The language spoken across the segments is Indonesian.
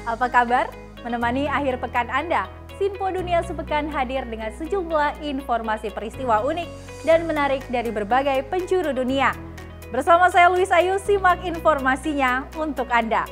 Apa kabar? Menemani akhir pekan Anda, Sinpo Dunia Sepekan hadir dengan sejumlah informasi peristiwa unik dan menarik dari berbagai penjuru dunia. Bersama saya Luis Ayu, simak informasinya untuk Anda.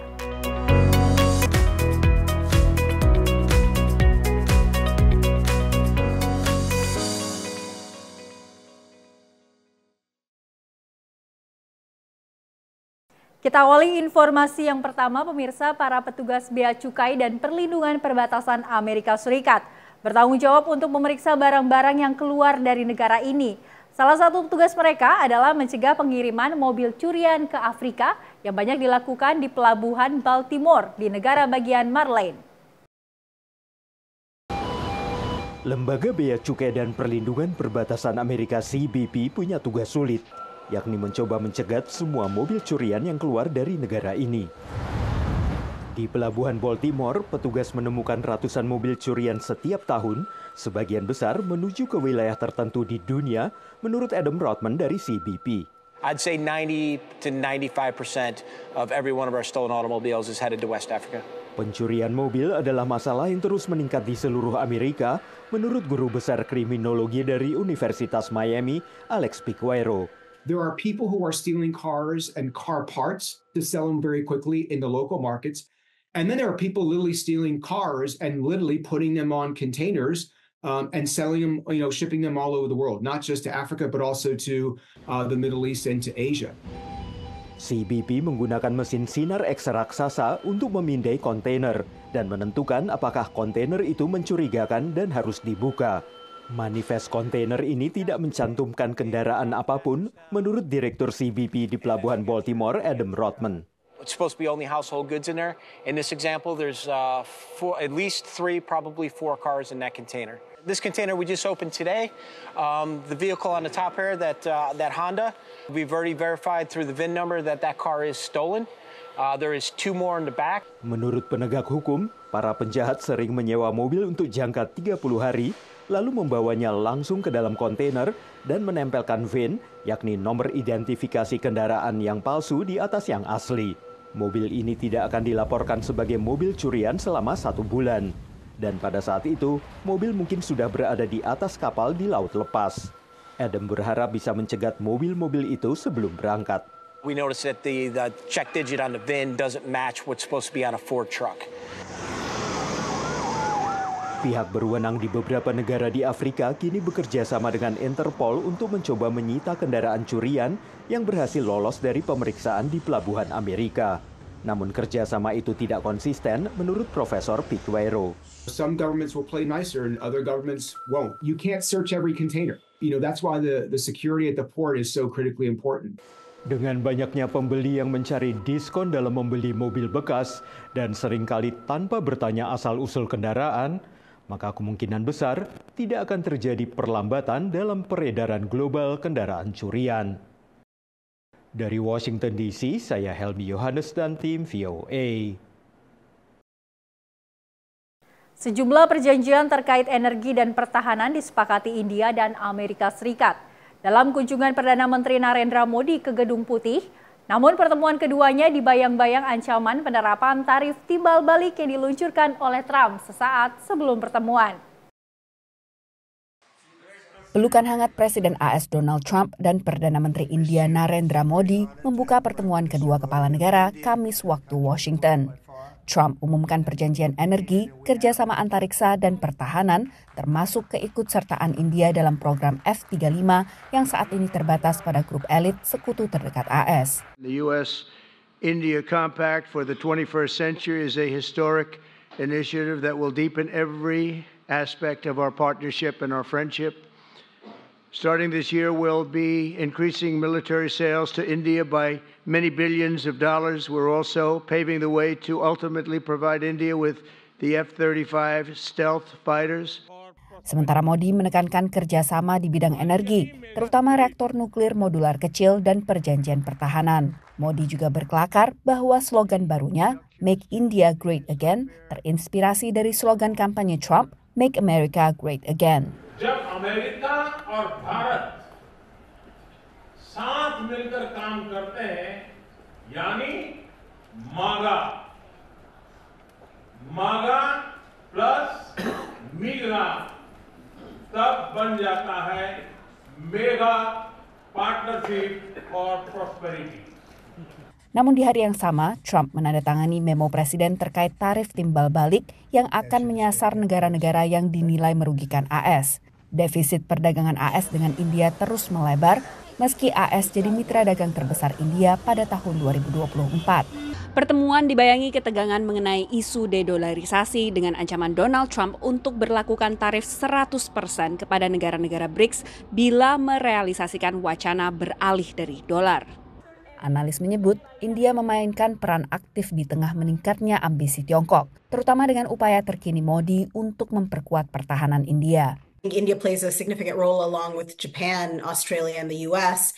Kita awali informasi yang pertama, pemirsa. Para petugas Bea Cukai dan Perlindungan Perbatasan Amerika Serikat bertanggung jawab untuk memeriksa barang-barang yang keluar dari negara ini. Salah satu tugas mereka adalah mencegah pengiriman mobil curian ke Afrika yang banyak dilakukan di pelabuhan Baltimore di negara bagian Maryland. Lembaga Bea Cukai dan Perlindungan Perbatasan Amerika CBP punya tugas sulit, yakni mencoba mencegat semua mobil curian yang keluar dari negara ini. Di pelabuhan Baltimore, petugas menemukan ratusan mobil curian setiap tahun, sebagian besar menuju ke wilayah tertentu di dunia, menurut Adam Rodman dari CBP. I'd say 90 to 95% of every one of our stolen automobiles is headed to West Africa. Pencurian mobil adalah masalah yang terus meningkat di seluruh Amerika, menurut Guru Besar Kriminologi dari Universitas Miami, Alex Piqueiro. There are people who are stealing cars and car parts to sell them very quickly in the local markets. And then there are people literally stealing cars and literally putting them on containers and selling them, shipping them all over the world, not just to Africa, but also to the Middle East and to Asia. CBP menggunakan mesin sinar X raksasa untuk memindai kontainer dan menentukan apakah kontainer itu mencurigakan dan harus dibuka. Manifest kontainer ini tidak mencantumkan kendaraan apapun, menurut Direktur CBP di Pelabuhan Baltimore, Adam Rodman. It's supposed to be only household goods in there. In this example, there's at least 3, probably 4 cars in that container. This container we just opened today, the vehicle on the top here, that Honda, we've already verified through the VIN number that car is stolen. There is 2 more in the back. Menurut penegak hukum, para penjahat sering menyewa mobil untuk jangka 30 hari, lalu membawanya langsung ke dalam kontainer dan menempelkan VIN, yakni nomor identifikasi kendaraan yang palsu di atas yang asli. Mobil ini tidak akan dilaporkan sebagai mobil curian selama 1 bulan. Dan pada saat itu, mobil mungkin sudah berada di atas kapal di laut lepas. Adam berharap bisa mencegat mobil-mobil itu sebelum berangkat. We noticed that the check digit on the VIN doesn't match what's supposed to be on a Ford truck. Pihak berwenang di beberapa negara di Afrika kini bekerja sama dengan Interpol untuk mencoba menyita kendaraan curian yang berhasil lolos dari pemeriksaan di pelabuhan Amerika. Namun kerjasama itu tidak konsisten, menurut Profesor Piqueiro. Some governments will play nicer and other governments won't. You can't search every container. That's why the security at the port is so critically important. Dengan banyaknya pembeli yang mencari diskon dalam membeli mobil bekas dan seringkali tanpa bertanya asal-usul kendaraan, maka kemungkinan besar tidak akan terjadi perlambatan dalam peredaran global kendaraan curian. Dari Washington DC, saya Helmi Yohanes dan tim VOA. Sejumlah perjanjian terkait energi dan pertahanan disepakati India dan Amerika Serikat dalam kunjungan Perdana Menteri Narendra Modi ke Gedung Putih. Namun pertemuan keduanya dibayang-bayang ancaman penerapan tarif timbal balik yang diluncurkan oleh Trump sesaat sebelum pertemuan. Pelukan hangat Presiden AS Donald Trump dan Perdana Menteri India Narendra Modi membuka pertemuan kedua kepala negara Kamis waktu Washington. Trump umumkan perjanjian energi, kerjasama antariksa dan pertahanan, termasuk keikutsertaan India dalam program F-35 yang saat ini terbatas pada grup elit sekutu terdekat AS. The U.S.-India Compact for the 21st century is a historic initiative that will deepen every aspect of our partnership and our friendship. Starting this year, we'll be increasing military sales to India by many billions of dollars. We're also paving the way to ultimately provide India with the F-35 stealth fighters. Sementara Modi menekankan kerjasama di bidang energi, terutama reaktor nuklir modular kecil dan perjanjian pertahanan. Modi juga berkelakar bahwa slogan barunya, Make India Great Again, terinspirasi dari slogan kampanye Trump, Make America Great Again. जब अमेरिका और भारत साथ मिलकर काम करते हैं, यानी मागा मागा प्लस मीगा तब बन जाता है मेगा पार्टनरशिप और prosperity. Namun di hari yang sama, Trump menandatangani memo presiden terkait tarif timbal balik yang akan menyasar negara-negara yang dinilai merugikan AS. Defisit perdagangan AS dengan India terus melebar, meski AS jadi mitra dagang terbesar India pada tahun 2024. Pertemuan dibayangi ketegangan mengenai isu dedolarisasi dengan ancaman Donald Trump untuk berlakukan tarif 100% kepada negara-negara BRICS bila merealisasikan wacana beralih dari dolar. Analis menyebut India memainkan peran aktif di tengah meningkatnya ambisi Tiongkok, terutama dengan upaya terkini Modi untuk memperkuat pertahanan India. India plays a significant role along with Japan, Australia, and the U.S.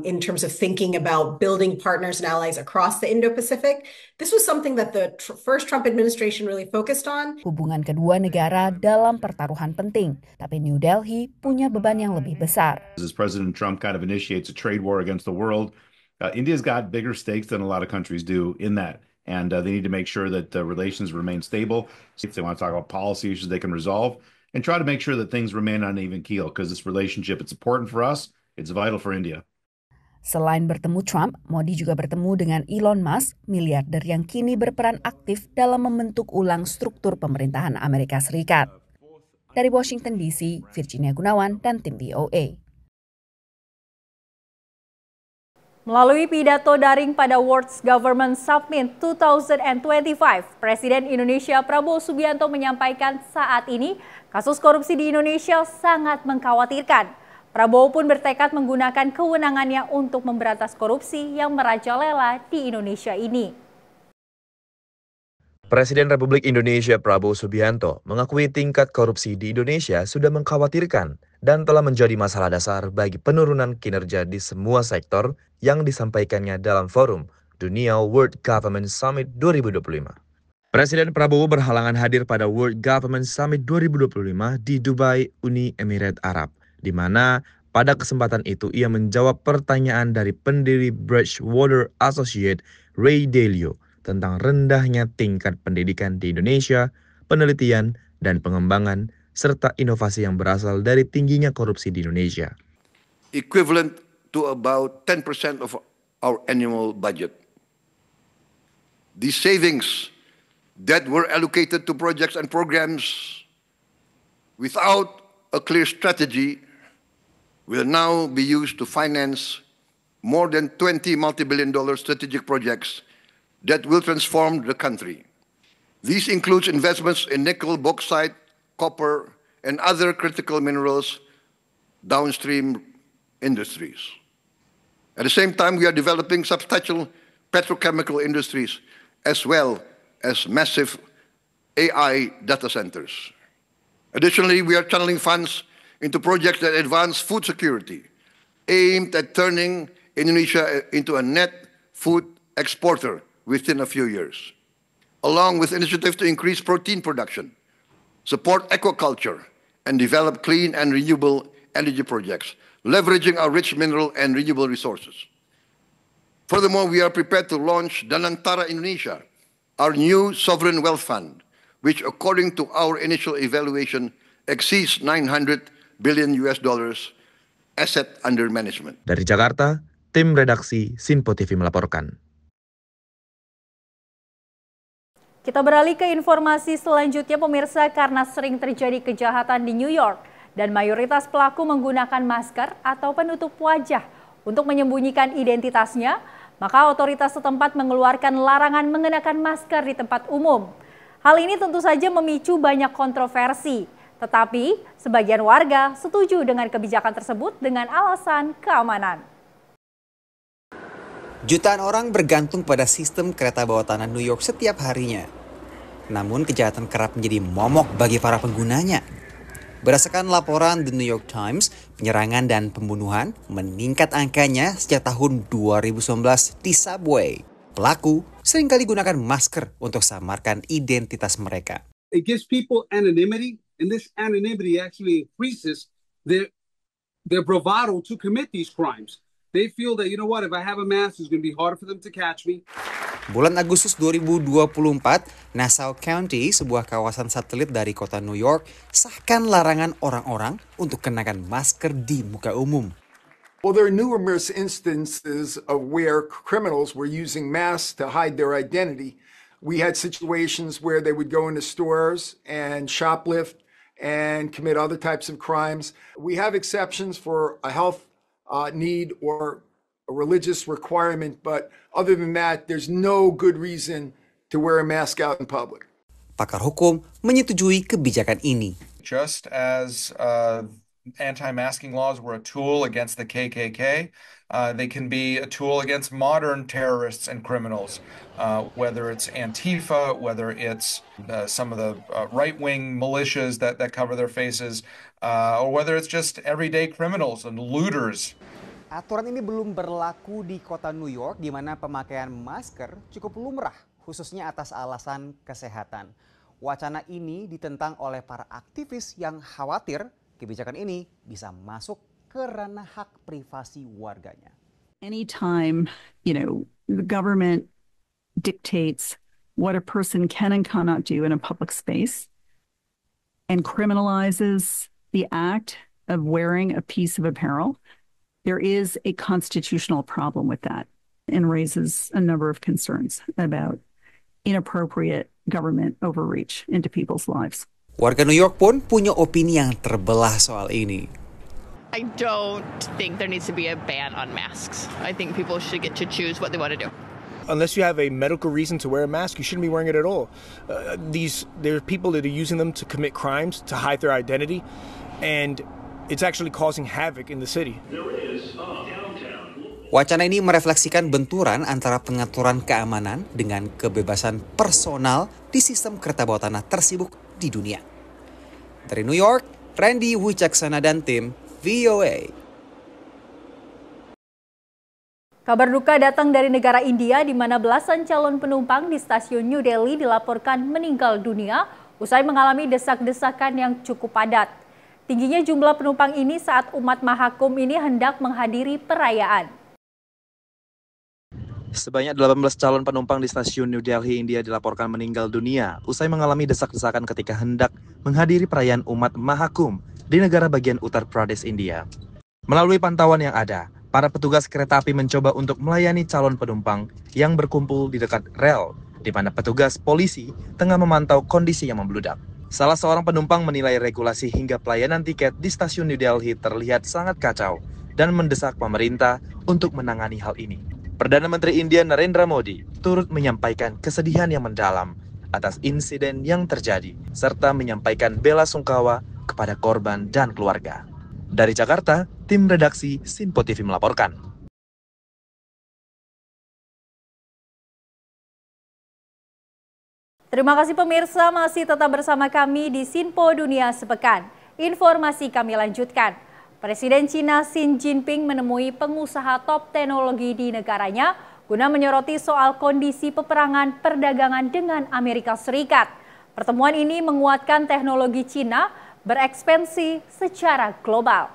In terms of thinking about building partners and allies across the Indo-Pacific. This was something that the first Trump administration really focused on. Hubungan kedua negara dalam pertaruhan penting, tapi New Delhi punya beban yang lebih besar. As President Trump kind of initiates a trade war against the world, India's got bigger stakes than a lot of countries do in that. And they need to make sure that relations remain stable. If they want to talk about policy issues they can resolve, and try to make sure that things remain on an even keel, because this relationship, it's important for us, it's vital for India. Selain bertemu Trump, Modi juga bertemu dengan Elon Musk, miliarder yang kini berperan aktif dalam membentuk ulang struktur pemerintahan Amerika Serikat. Dari Washington DC, Virginia Gunawan dan tim VOA. Melalui pidato daring pada World Government Summit 2025, Presiden Indonesia Prabowo Subianto menyampaikan saat ini kasus korupsi di Indonesia sangat mengkhawatirkan. Prabowo pun bertekad menggunakan kewenangannya untuk memberantas korupsi yang merajalela di Indonesia ini. Presiden Republik Indonesia Prabowo Subianto mengakui tingkat korupsi di Indonesia sudah mengkhawatirkan dan telah menjadi masalah dasar bagi penurunan kinerja di semua sektor yang disampaikannya dalam forum Dunia World Government Summit 2025. Presiden Prabowo berhalangan hadir pada World Government Summit 2025 di Dubai, Uni Emirat Arab, di mana pada kesempatan itu ia menjawab pertanyaan dari pendiri Bridgewater Associates, Ray Dalio, tentang rendahnya tingkat pendidikan di Indonesia, penelitian dan pengembangan, serta inovasi yang berasal dari tingginya korupsi di Indonesia. Equivalent to about 10% of our annual budget. These savings that were allocated to projects and programs without a clear strategy will now be used to finance more than 20 multi-billion-dollar strategic projects that will transform the country. These include investments in nickel, bauxite, copper, and other critical minerals downstream industries. At the same time, we are developing substantial petrochemical industries as well as massive AI data centers. Additionally, we are channeling funds into projects that advance food security, aimed at turning Indonesia into a net food exporter within a few years, along with initiatives to increase protein production, support aquaculture, and develop clean and renewable energy projects, leveraging our rich mineral and renewable resources. Furthermore, we are prepared to launch Danantara Indonesia, our new sovereign wealth fund, which according to our initial evaluation exceeds $900 billion asset under management. Dari Jakarta, tim redaksi Simpo TV melaporkan. Kita beralih ke informasi selanjutnya pemirsa, karena sering terjadi kejahatan di New York dan mayoritas pelaku menggunakan masker atau penutup wajah untuk menyembunyikan identitasnya, maka otoritas setempat mengeluarkan larangan mengenakan masker di tempat umum. Hal ini tentu saja memicu banyak kontroversi, tetapi sebagian warga setuju dengan kebijakan tersebut dengan alasan keamanan. Jutaan orang bergantung pada sistem kereta bawah tanah New York setiap harinya. Namun kejahatan kerap menjadi momok bagi para penggunanya. Berdasarkan laporan The New York Times, penyerangan dan pembunuhan meningkat angkanya sejak tahun 2019 di subway. Pelaku seringkali gunakan masker untuk samarkan identitas mereka. It gives people anonymity, and this anonymity actually increases their bravado to commit these crimes. They feel that, you know what, if I have a mask, it's going to be harder for them to catch me. Bulan Agustus 2024, Nassau County, sebuah kawasan satelit dari kota New York, sahkan larangan orang-orang untuk kenakan masker di muka umum. Well, there are numerous instances of where criminals were using masks to hide their identity. We had situations where they would go into stores and shoplift and commit other types of crimes. We have exceptions for a health need or a religious requirement, but other than that, there's no good reason to wear a mask out in public. Pakar hukum menyetujui kebijakan ini. Just as anti-masking laws were a tool against the KKK, they can be a tool against modern terrorists and criminals, whether it's Antifa, whether it's some of the right-wing militias that cover their faces, or whether it's just everyday criminals and looters. Aturan ini belum berlaku di kota New York, di mana pemakaian masker cukup lumrah, khususnya atas alasan kesehatan. Wacana ini ditentang oleh para aktivis yang khawatir kebijakan ini bisa masuk ke ranah hak privasi warganya. Anytime, the government dictates what a person can and cannot do in a public space and criminalizes the act of wearing a piece of apparel, there is a constitutional problem with that and raises a number of concerns about inappropriate government overreach into people's lives. Warga New York pun punya opini yang terbelah soal ini. I don't think there needs to be a ban on masks. I think people should get to choose what they want to do. Unless you have a medical reason to wear a mask, you shouldn't be wearing it at all. There are people that are using them to commit crimes, to hide their identity, and it's actually causing havoc in the city. Wacana ini merefleksikan benturan antara pengaturan keamanan dengan kebebasan personal di sistem kereta bawah tanah tersibuk di dunia. Dari New York, Randy Wicaksana dan tim VOA. Kabar duka datang dari negara India di mana belasan calon penumpang di stasiun New Delhi dilaporkan meninggal dunia usai mengalami desak-desakan yang cukup padat. Tingginya jumlah penumpang ini saat umat Mahakumbh ini hendak menghadiri perayaan. Sebanyak 18 calon penumpang di stasiun New Delhi, India dilaporkan meninggal dunia usai mengalami desak-desakan ketika hendak menghadiri perayaan umat Mahakumbh di negara bagian Uttar Pradesh, India. Melalui pantauan yang ada, para petugas kereta api mencoba untuk melayani calon penumpang yang berkumpul di dekat rel, di mana petugas polisi tengah memantau kondisi yang membludak. Salah seorang penumpang menilai regulasi hingga pelayanan tiket di stasiun New Delhi terlihat sangat kacau dan mendesak pemerintah untuk menangani hal ini. Perdana Menteri India Narendra Modi turut menyampaikan kesedihan yang mendalam atas insiden yang terjadi, serta menyampaikan bela sungkawa kepada korban dan keluarga. Dari Jakarta, tim redaksi Sinpo TV melaporkan. Terima kasih pemirsa, masih tetap bersama kami di Sinpo Dunia Sepekan. Informasi kami lanjutkan. Presiden Cina Xi Jinping menemui pengusaha top teknologi di negaranya guna menyoroti soal kondisi peperangan perdagangan dengan Amerika Serikat. Pertemuan ini menguatkan teknologi Cina berekspansi secara global.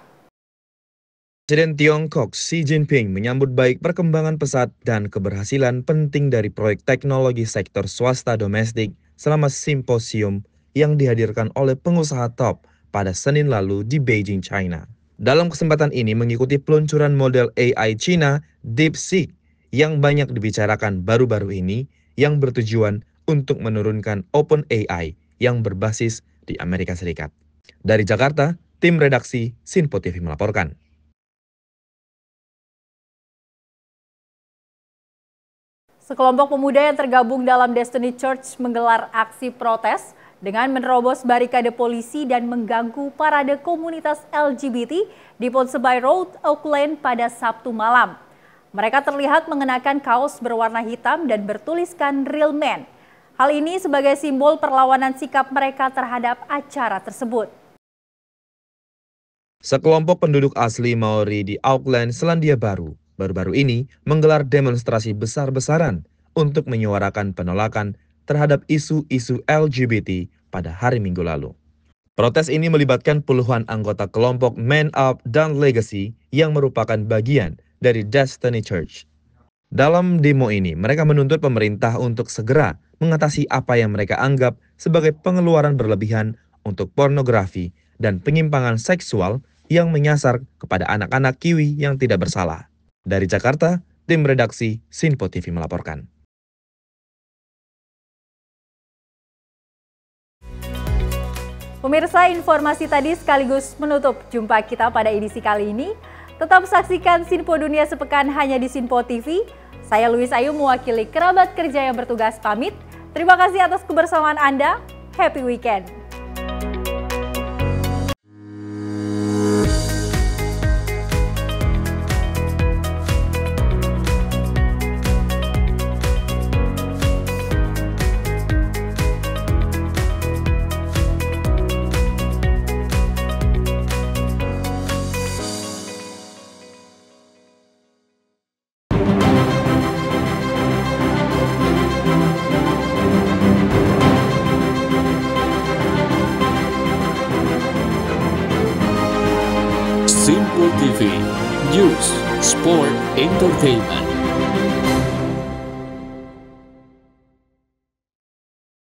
Presiden Tiongkok Xi Jinping menyambut baik perkembangan pesat dan keberhasilan penting dari proyek teknologi sektor swasta domestik selama simposium yang dihadirkan oleh pengusaha top pada Senin lalu di Beijing, China. Dalam kesempatan ini mengikuti peluncuran model AI Cina DeepSeek yang banyak dibicarakan baru-baru ini yang bertujuan untuk menurunkan OpenAI yang berbasis di Amerika Serikat. Dari Jakarta, tim redaksi Sinpo TV melaporkan. Sekelompok pemuda yang tergabung dalam Destiny Church menggelar aksi protes dengan menerobos barikade polisi dan mengganggu parade komunitas LGBT di Ponsonby Road, Auckland pada Sabtu malam. Mereka terlihat mengenakan kaos berwarna hitam dan bertuliskan Real Men. Hal ini sebagai simbol perlawanan sikap mereka terhadap acara tersebut. Sekelompok penduduk asli Maori di Auckland, Selandia Baru, baru-baru ini menggelar demonstrasi besar-besaran untuk menyuarakan penolakan terhadap isu-isu LGBT pada hari Minggu lalu. Protes ini melibatkan puluhan anggota kelompok Man Up dan Legacy yang merupakan bagian dari Destiny Church. Dalam demo ini, mereka menuntut pemerintah untuk segera mengatasi apa yang mereka anggap sebagai pengeluaran berlebihan untuk pornografi dan penyimpangan seksual yang menyasar kepada anak-anak Kiwi yang tidak bersalah. Dari Jakarta, tim redaksi Sinpo TV melaporkan. Pemirsa, informasi tadi sekaligus menutup jumpa kita pada edisi kali ini. Tetap saksikan Sinpo Dunia Sepekan hanya di Sinpo TV. Saya Luis Ayu mewakili kerabat kerja yang bertugas pamit. Terima kasih atas kebersamaan Anda. Happy weekend. Sinpo TV, News, Sport, Entertainment.